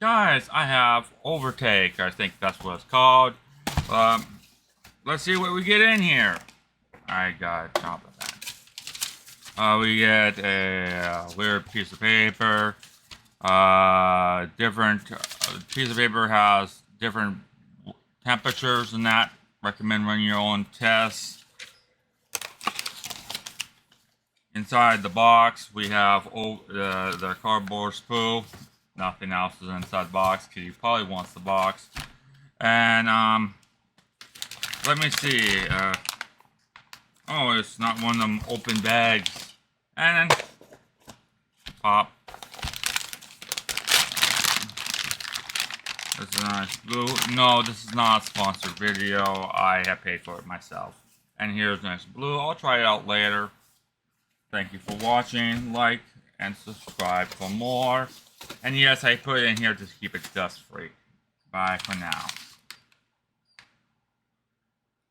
Guys, I have Overtake. I think that's what it's called. Let's see what we get in here. I got a chomp of that. We get a weird piece of paper. Different piece of paper has different temperatures and that. Recommend running your own tests. Inside the box, we have the cardboard spool. Nothing else is inside the box because he probably wants the box. And let me see. Oh, it's not one of them open bags. And then pop. This is a nice blue. No, this is not a sponsored video. I have paid for it myself. And here's nice blue. I'll try it out later. Thank you for watching. Like and subscribe for more. And yes, I put it in here to keep it dust free. Bye for now.